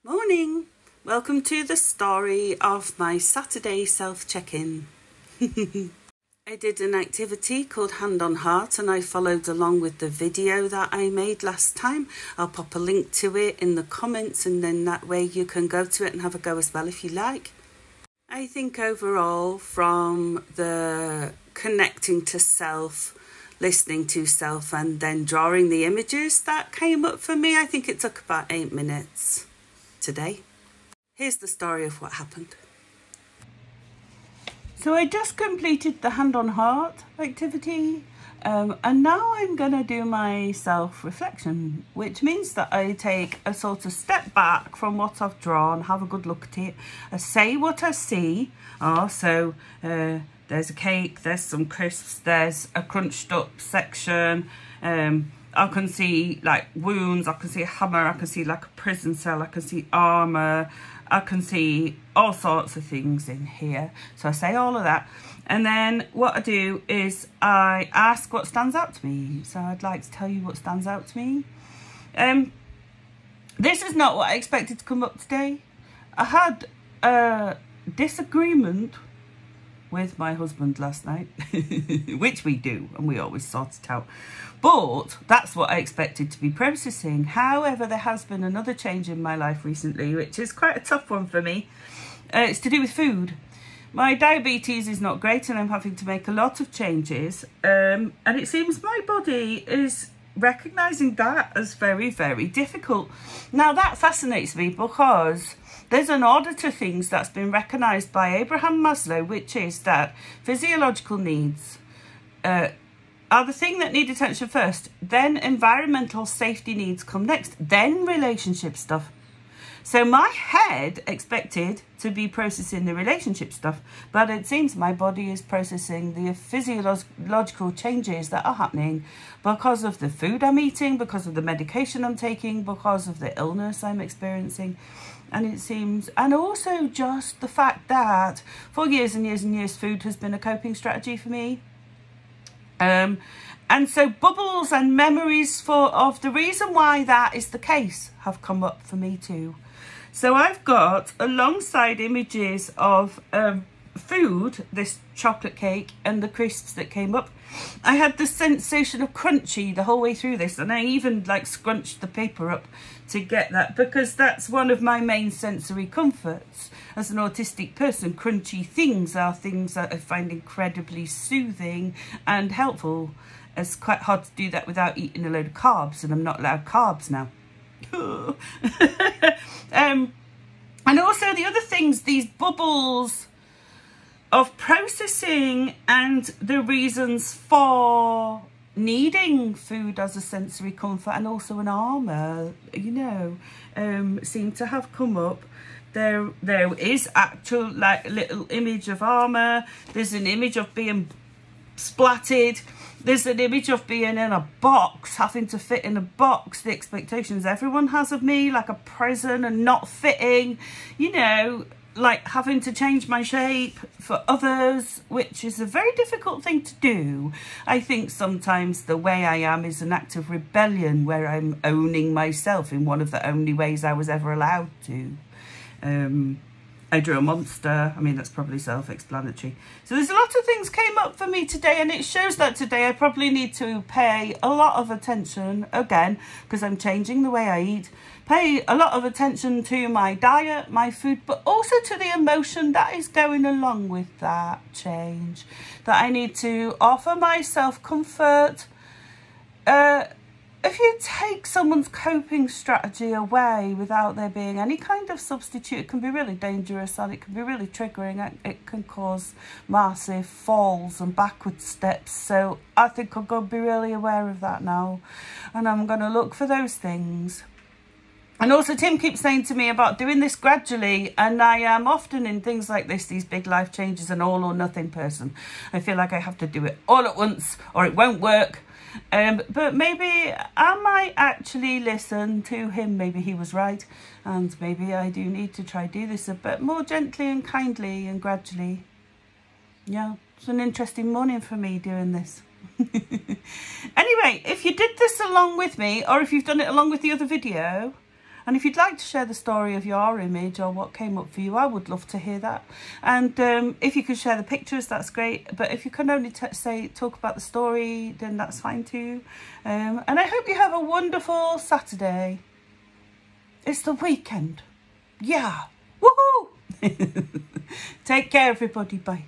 Morning! Welcome to the story of my Saturday self-check-in. I did an activity called Hand on Heart and I followed along with the video that I made last time. I'll pop a link to it in the comments and then that way you can go to it and have a go as well if you like. I think overall from the connecting to self, listening to self and then drawing the images that came up for me, I think it took about 8 minutes. Today. Here's the story of what happened. So I just completed the Hand on Heart activity and now I'm going to do my self-reflection, which means that I take a sort of step back from what I've drawn, have a good look at it, I say what I see. So there's a cake, there's some crisps, there's a crunched up section, I can see like wounds, I can see a hammer, I can see like a prison cell, I can see armour, I can see all sorts of things in here. So I say all of that. And then what I do is I ask what stands out to me. So I'd like to tell you what stands out to me. This is not what I expected to come up today. I had a disagreement with my husband last night, which we do and we always sort it out, but that's what I expected to be processing. However, there has been another change in my life recently, which is quite a tough one for me. It's to do with food. My diabetes is not great and I'm having to make a lot of changes, and it seems my body is recognising that as very, very difficult. Now that fascinates me because there's an order to things that's been recognised by Abraham Maslow, which is that physiological needs are the thing that need attention first, then environmental safety needs come next, then relationship stuff. So my head expected to be processing the relationship stuff, but it seems my body is processing the physiological changes that are happening because of the food I'm eating, because of the medication I'm taking, because of the illness I'm experiencing. And it seems, and also just the fact that for years and years and years, food has been a coping strategy for me. And so bubbles and memories of the reason why that is the case have come up for me too. So I've got alongside images of food, this chocolate cake and the crisps that came up. I had the sensation of crunchy the whole way through this, and I even like scrunched the paper up to get that because that's one of my main sensory comforts as an autistic person. Crunchy things are things that I find incredibly soothing and helpful. It's quite hard to do that without eating a load of carbs, and I'm not allowed carbs now. And also the other things, these bubbles of processing and the reasons for needing food as a sensory comfort and also an armour, you know, seem to have come up. There is actual like little image of armour. There's an image of being splatted. There's an image of being in a box, having to fit in a box, the expectations everyone has of me, like a prison and not fitting, you know, like having to change my shape for others, which is a very difficult thing to do. I think sometimes the way I am is an act of rebellion where I'm owning myself in one of the only ways I was ever allowed to. I drew a monster. I mean, that's probably self-explanatory. So there's a lot of things came up for me today, and it shows that today I probably need to pay a lot of attention, again, because I'm changing the way I eat, pay a lot of attention to my diet, my food, but also to the emotion that is going along with that change, that I need to offer myself comfort. If you take someone's coping strategy away without there being any kind of substitute, it can be really dangerous and it can be really triggering. It can cause massive falls and backward steps. So I think I'm going to be really aware of that now. And I'm going to look for those things. And also Tim keeps saying to me about doing this gradually, and I am often in things like this, these big life changes, an all or nothing person. I feel like I have to do it all at once or it won't work. But maybe I might actually listen to him. Maybe he was right, and maybe I do need to try do this a bit more gently and kindly and gradually. Yeah, it's an interesting morning for me doing this. Anyway, if you did this along with me, or if you've done it along with the other video, And if you'd like to share the story of your image or what came up for you, I would love to hear that. And if you could share the pictures, that's great. But if you can only talk about the story, then that's fine too. And I hope you have a wonderful Saturday. It's the weekend. Yeah. Woohoo! Take care, everybody. Bye.